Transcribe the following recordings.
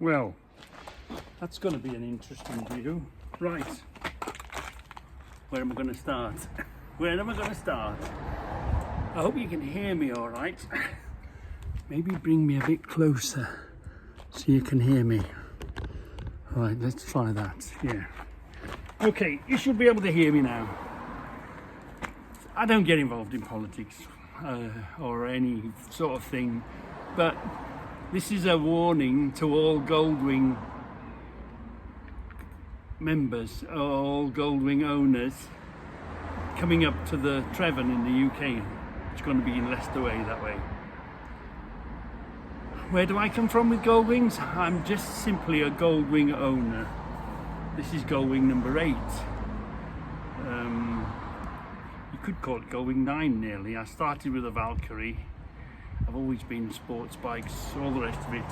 Well, that's going to be an interesting view. Right, where am I going to start? Where am I going to start? I hope you can hear me all right. Maybe bring me a bit closer so you can hear me. All right, let's try that. Yeah. Okay, you should be able to hear me now. I don't get involved in politics or any sort of thing, but this is a warning to all Goldwing members, all Goldwing owners coming up to the Trevon in the UK. It's going to be in Leicester Way that way. Where do I come from with Goldwings? I'm just simply a Goldwing owner. This is Goldwing number 8. You could call it Goldwing 9 nearly. I started with a Valkyrie. I've always been sports bikes, all the rest of it.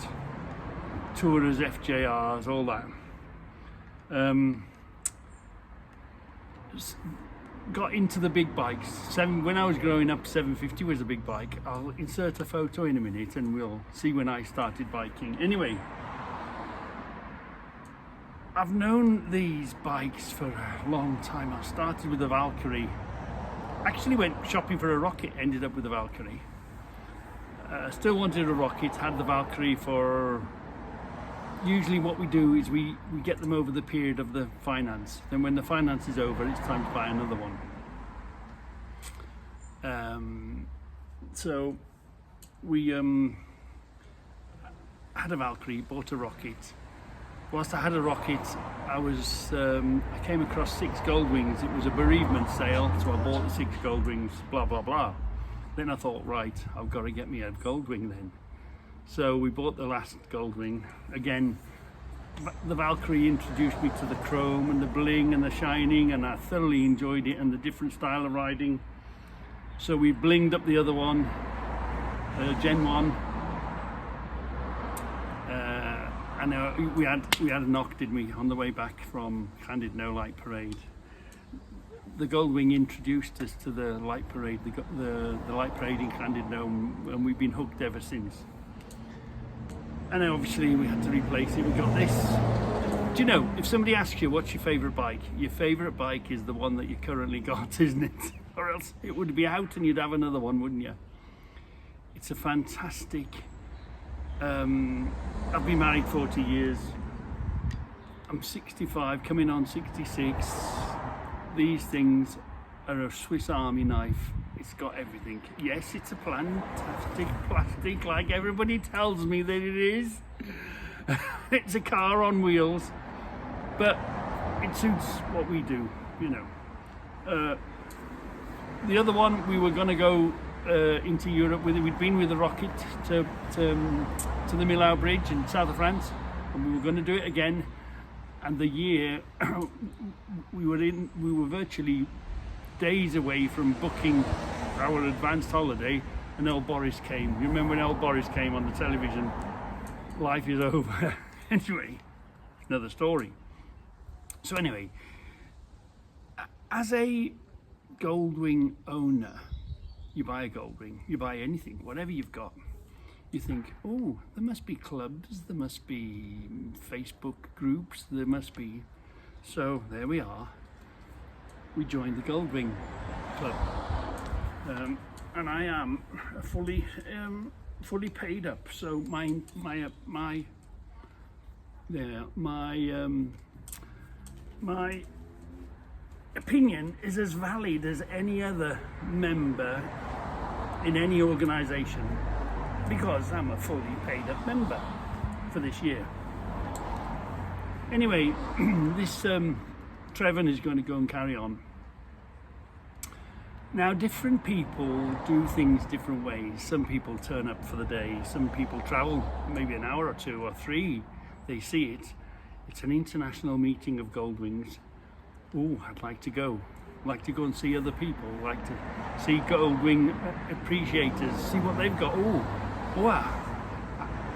Tourers, FJRs, all that. Got into the big bikes. When I was growing up, 750 was a big bike. I'll insert a photo in a minute and we'll see when I started biking. Anyway, I've known these bikes for a long time. I started with a Valkyrie. Actually went shopping for a Rocket, ended up with a Valkyrie. Still wanted a Rocket, had the Valkyrie for... Usually what we do is we get them over the period of the finance. Then when the finance is over, it's time to buy another one. So we had a Valkyrie, bought a Rocket. Whilst I had a Rocket, I came across 6 Goldwings. It was a bereavement sale, so I bought the 6 Goldwings, blah, blah, blah. Then I thought, right, I've got to get me a Goldwing then. So we bought the last Goldwing. Again, the Valkyrie introduced me to the chrome and the bling and the shining, and I thoroughly enjoyed it and the different style of riding. So we blinged up the other one, Gen 1. And we had a knock, didn't we, on the way back from Candid No Light Parade. The Goldwing introduced us to the light parade, the light parade in Candid No, and we've been hooked ever since. And obviously we had to replace it. We got this. Do you know, if somebody asks you what's your favourite bike is the one that you currently got, isn't it? Or else it would be out and you'd have another one, wouldn't you? It's a fantastic... I've been married 40 years. I'm 65, coming on 66. These things are a Swiss Army knife. It's got everything. Yes, it's a fantastic plastic, like everybody tells me that it is. It's a car on wheels, but it suits what we do, you know. The other one, we were going to go into Europe with it. We'd been with the Rocket to the Millau Bridge in south of France, and we were going to do it again. And the year we were virtually days away from booking our advanced holiday, and old Boris came. You remember when old Boris came on the television? Life is over. Anyway, another story. So anyway, as a Goldwing owner, you buy a Goldwing, you buy anything, whatever you've got. You think, oh, there must be clubs, there must be Facebook groups, there must be... So there we are. We joined the Goldwing Club. And I am fully paid up. So my opinion is as valid as any other member in any organisation, because I'm a fully paid up member for this year. Anyway, this Trevon is going to go and carry on. Now, different people do things different ways. Some people turn up for the day, some people travel maybe an hour or 2 or 3, they see it. It's an international meeting of Goldwings. Oh, I'd like to go. Like to go and see other people, like to see Goldwing appreciators, see what they've got. Oh, wow,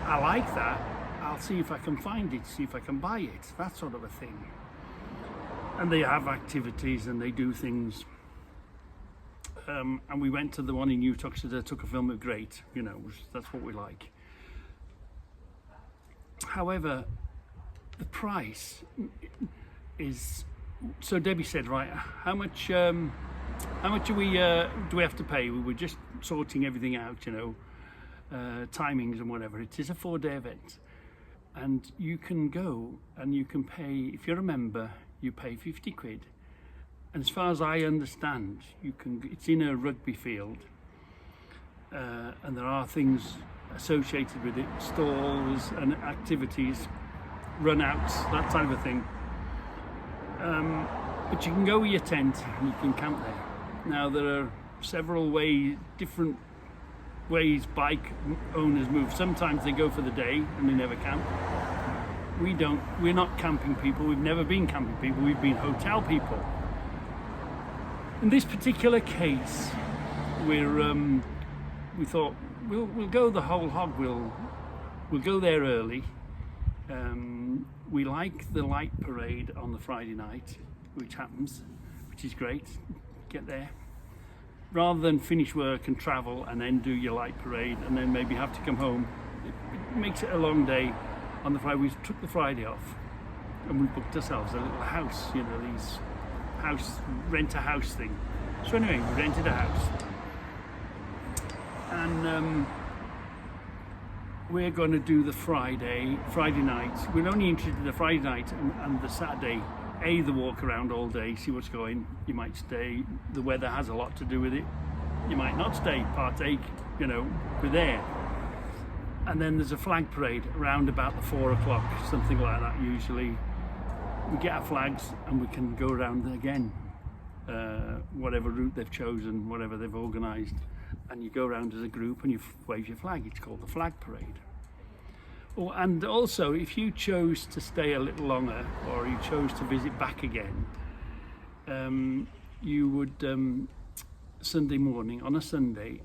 I like that. I'll see if I can find it, see if I can buy it, that sort of a thing. And they have activities and they do things. And we went to the one in Utah, so they took a film of great, you know, that's what we like. However, the price is, so Debbie said, right, how much do we have to pay? We were just sorting everything out, timings and whatever. It is a 4-day event, and you can go and you can pay, if you're a member, you pay 50 quid. And as far as I understand, it's in a rugby field, and there are things associated with it, stalls and activities, run-outs, that type of thing. But you can go with your tent and you can camp there. Now there are several different ways bike owners move. Sometimes they go for the day and they never camp. We're not camping people, we've never been camping people, we've been hotel people. In this particular case, we thought we'll go the whole hog. We'll go there early. We like the light parade on the Friday night, which is great. Get there rather than finish work and travel and then do your light parade and then maybe have to come home. It makes it a long day. On the Friday, we took the Friday off and we booked ourselves a little house. These rent a house thing. So anyway, we rented a house. And we're going to do the Friday night. We're only interested in the Friday night and the Saturday. The walk around all day, see what's going. You might stay. The weather has a lot to do with it. You might not stay, partake. We're there. And then there's a flag parade around about the 4 o'clock, something like that. Usually, we get our flags and we can go around again, whatever route they've chosen, whatever they've organised. And you go around as a group and you wave your flag. It's called the flag parade. Oh, and also, if you chose to stay a little longer or you chose to visit back again, you would, Sunday morning, on a Sunday,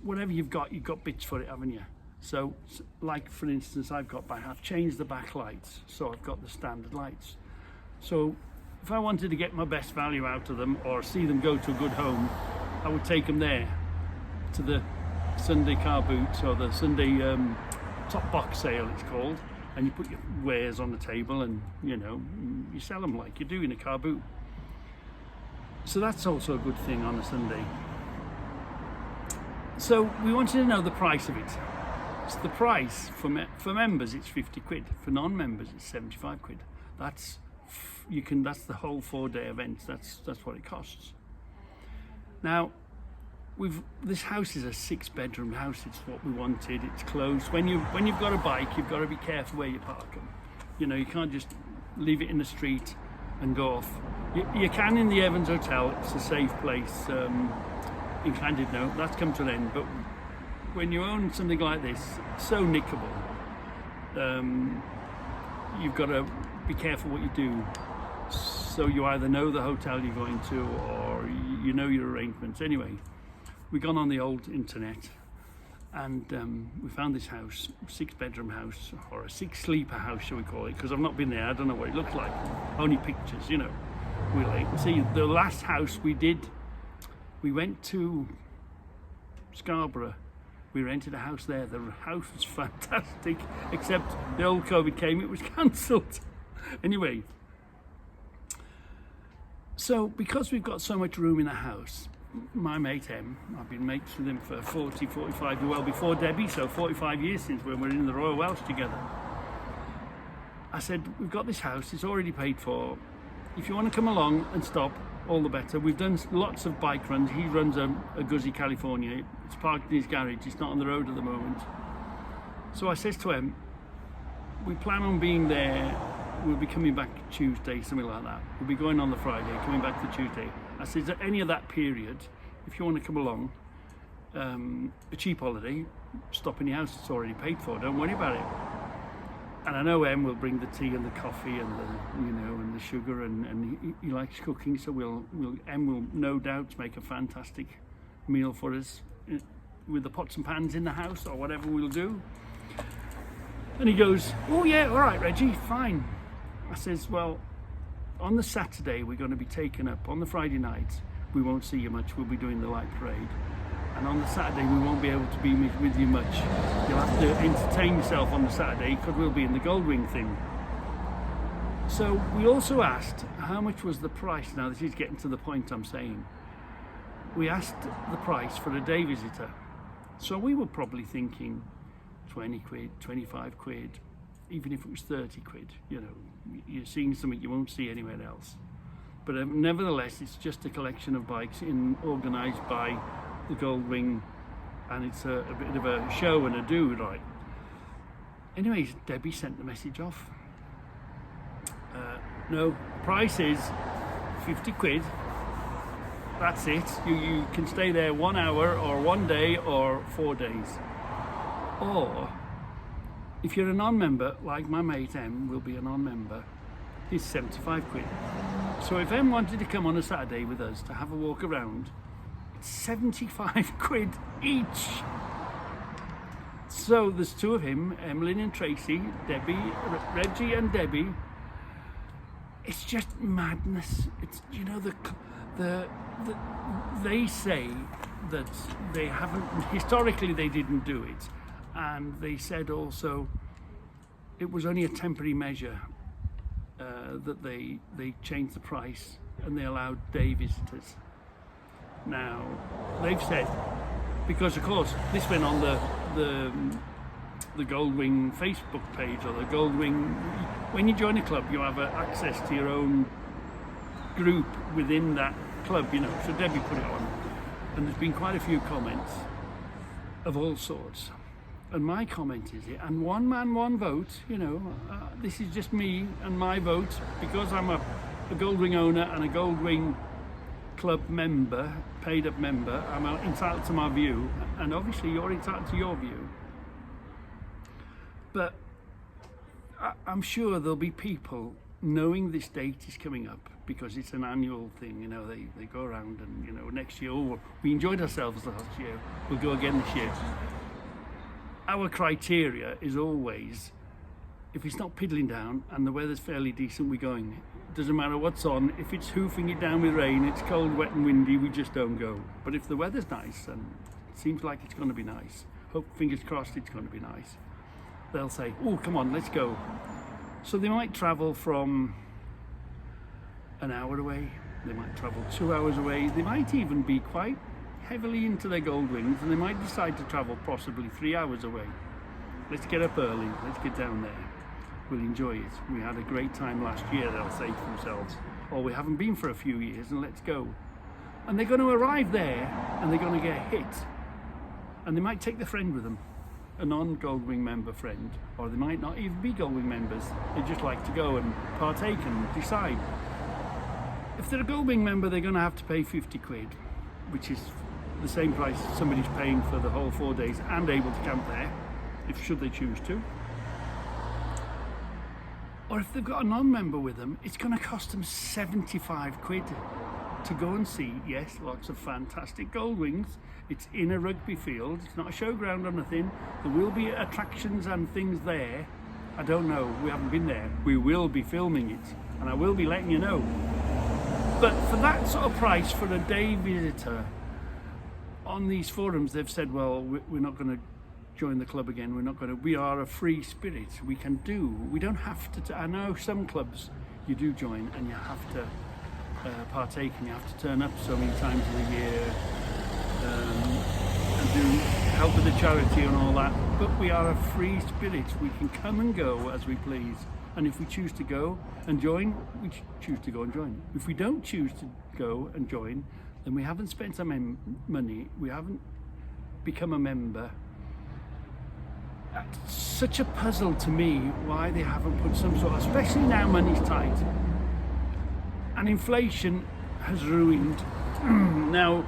whatever you've got bits for it, haven't you? So, like for instance, I've changed the back lights, so I've got the standard lights. So, if I wanted to get my best value out of them or see them go to a good home, I would take them there to the Sunday car boot or the Sunday top box sale, it's called, and you put your wares on the table and you sell them like you do in a car boot. So that's also a good thing on a Sunday. So we wanted to know the price of it. So the price for members it's 50 quid. For non-members it's 75 quid. That's the whole 4-day event. That's what it costs. Now, this house is a 6-bedroom house. It's what we wanted. It's close. When you've got a bike, you've got to be careful where you park them. You can't just leave it in the street and go off. You can in the Evans Hotel. It's a safe place. In Llandudno, that's come to an end. But when you own something like this, so nickable, you've got to be careful what you do. So you either know the hotel you're going to or you know your arrangements. Anyway, we've gone on the old internet and we found this house, 6-bedroom house, or a 6-sleeper house, shall we call it, because I've not been there, I don't know what it looked like, only pictures, We'll see. The last house we did, we went to Scarborough, we rented a house there. The house was fantastic, except the old COVID came, it was cancelled. Anyway, so because we've got so much room in the house, my mate M, I've been mates with him for 45, well before Debbie, so 45 years since when we were in the Royal Welsh together. I said, we've got this house, it's already paid for. If you want to come along and stop, all the better. We've done lots of bike runs. He runs a Guzzi, California. It's parked in his garage, it's not on the road at the moment. So I says to him, we plan on being there, we'll be coming back Tuesday, something like that. We'll be going on the Friday, coming back the Tuesday. I said, at any of that period, if you want to come along, a cheap holiday, stop in your house, it's already paid for, don't worry about it. And I know Em will bring the tea and the coffee and and the sugar, and he likes cooking, so Em will no doubt make a fantastic meal for us with the pots and pans in the house or whatever we'll do. And he goes, oh yeah, all right Reggie, fine. I says, well, on the Saturday we're going to be taken up. On the Friday night we won't see you much, we'll be doing the light parade. and on the Saturday we won't be able to be with you much. You'll have to entertain yourself on the Saturday because we'll be in the Goldwing thing. So we also asked how much was the price. Now this is getting to the point I'm saying. We asked the price for a day visitor. So we were probably thinking 20 quid, 25 quid, even if it was 30 quid. You know, you're seeing something you won't see anywhere else. But nevertheless, it's just a collection of bikes organised by the Goldwing, and it's a bit of a show and a do, right? Anyways, Debbie sent the message off. No, price is 50 quid. That's it. You can stay there 1 hour or 1 day or 4 days. Or if you're a non-member, like my mate M will be a non-member, it's 75 quid. So if M wanted to come on a Saturday with us to have a walk around, it's 75 quid each. So there's two of him, Emlyn and Tracy, Debbie, Reggie and Debbie. It's just madness. It's, you know, they say that they haven't, historically they didn't do it, and they said also it was only a temporary measure, that they changed the price and they allowed day visitors. Now they've said, because of course this went on the Goldwing Facebook page, or the Goldwing, when you join a club you have access to your own group within that club, you know. So Debbie put it on, and there's been quite a few comments of all sorts, and my comment is it, and one man one vote, you know, this is just me and my vote, because I'm a Goldwing owner and a Goldwing club member, paid up member, I'm entitled to my view, and obviously you're entitled to your view. But I'm sure there'll be people knowing this date is coming up, because it's an annual thing, you know, they go around and, you know, next year, oh, we enjoyed ourselves last year, we'll go again this year. Our criteria is always, if it's not piddling down and the weather's fairly decent, we're going. It doesn't matter what's on. If it's hoofing it down with rain, it's cold, wet and windy, we just don't go. But if the weather's nice, and it seems like it's going to be nice, hope, fingers crossed it's going to be nice, they'll say, oh, come on, let's go. So they might travel from an hour away, they might travel 2 hours away, they might even be quite heavily into their Goldwings, and they might decide to travel possibly 3 hours away. Let's get up early, let's get down there, we'll enjoy it. We had a great time last year, they'll say to themselves, or we haven't been for a few years, and let's go. And they're going to arrive there and they're going to get hit, and they might take their friend with them, a non-Goldwing member friend, or they might not even be Goldwing members, they just like to go and partake and decide. If they're a Goldwing member, they're going to have to pay 50 quid, which is the same price somebody's paying for the whole 4 days and able to camp there, if should they choose to. Or if they've got a non-member with them, it's going to cost them 75 quid to go and see, yes, lots of fantastic Goldwings. It's in a rugby field, it's not a showground or nothing. There will be attractions and things there. I don't know, we haven't been there. We will be filming it, and I will be letting you know. But for that sort of price for a day visitor, on these forums they've said, well, we're not going to join the club again, we are a free spirit, we don't have to, I know some clubs you do join and you have to partake, and you have to turn up so many times of the year and do help with the charity and all that, but we are a free spirit, we can come and go as we please. And if we choose to go and join, we choose to go and join. If we don't choose to go and join, then we haven't spent our money, we haven't become a member. It's such a puzzle to me why they haven't put some sort of, especially now money's tight. And inflation has ruined. Now,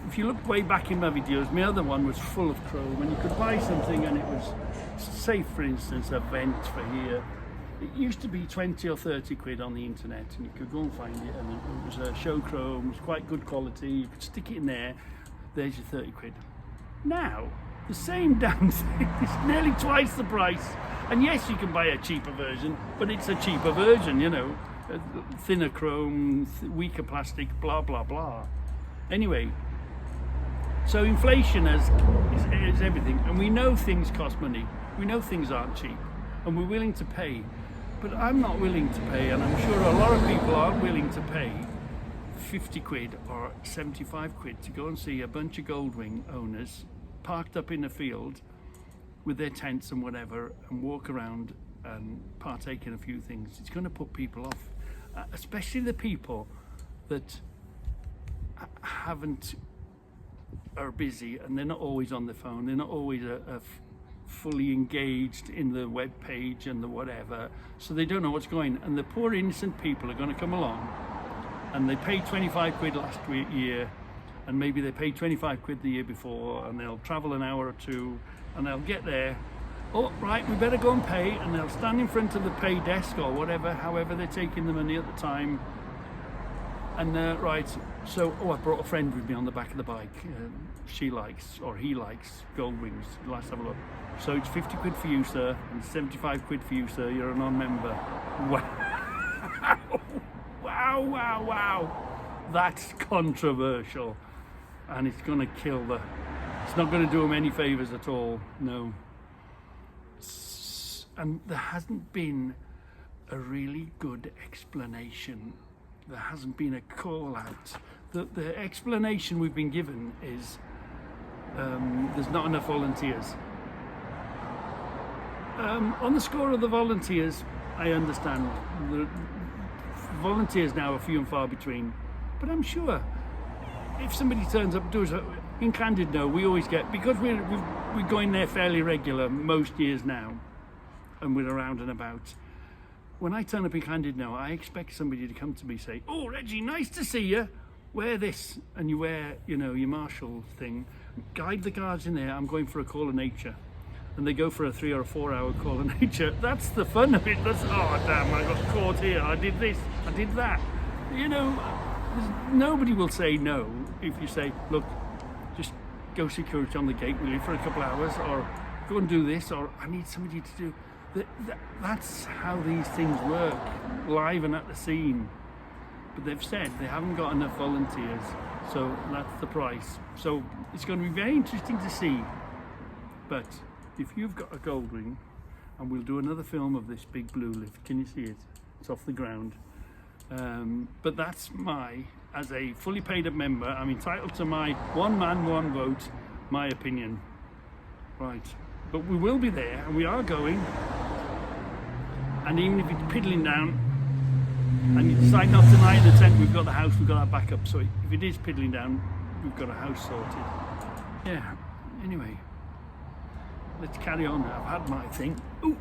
if you look way back in my videos, my other one was full of chrome, and you could buy something and it was, say for instance, a vent for here. It used to be 20 or 30 quid on the internet, and you could go and find it, and it was a show chrome, it was quite good quality, you could stick it in there, there's your 30 quid. Now, the same damn thing is nearly twice the price, and yes, you can buy a cheaper version, but it's a cheaper version, you know, thinner chrome, weaker plastic, blah blah blah. Anyway, So inflation is everything, and we know things cost money. We know things aren't cheap, and we're willing to pay. But I'm not willing to pay, and I'm sure a lot of people aren't willing to pay 50 quid or 75 quid to go and see a bunch of Goldwing owners parked up in a field with their tents and whatever, and walk around and partake in a few things. It's going to put people off, especially the people that are busy, and they're not always on the phone, they're not always fully engaged in the web page and the whatever, so they don't know what's going on. And the poor innocent people are going to come along, and they paid 25 quid last year, and maybe they paid 25 quid the year before, and they'll travel an hour or two, and they'll get there, oh right, we better go and pay, and they'll stand in front of the pay desk or whatever, however they're taking the money at the time, and right, so, I brought a friend with me on the back of the bike. She likes, or he likes, Goldwings. Let's have a look. So it's 50 quid for you, sir, and 75 quid for you, sir. You're a non-member. Wow. Wow. That's controversial. And it's going to kill it's not going to do them any favours at all. No. And there hasn't been a really good explanation. There hasn't been a call out. The explanation we've been given is there's not enough volunteers. On the score of the volunteers, I understand. The volunteers now are few and far between, but I'm sure if somebody turns up, in Candid, we always get, because we're going there fairly regular most years now, and we're around and about. When I turn up in Candid now, I expect somebody to come to me and say, oh, Reggie, nice to see you. Wear this. And you wear, your marshal thing. Guide the guards in there. I'm going for a call of nature. And they go for a 3 or 4 hour call of nature. That's the fun of it. Oh, damn, I got caught here. I did this. I did that. Nobody will say no if you say, look, just go security on the gate, will you, for a couple of hours, or go and do this, or I need somebody to do. That's how these things work, live and at the scene. But they've said they haven't got enough volunteers, so that's the price. So it's going to be very interesting to see. But if you've got a Goldwing, and we'll do another film of this big blue lift, can you see it? It's off the ground. But that's as a fully paid up member, I'm entitled to my one man, one vote, my opinion. Right. But we will be there, and we are going. And even if it's piddling down, and you decide not to lie in the tent, we've got the house, we've got our backup. So if it is piddling down, we've got a house sorted. Yeah, anyway, let's carry on now. I've had my thing. Ooh.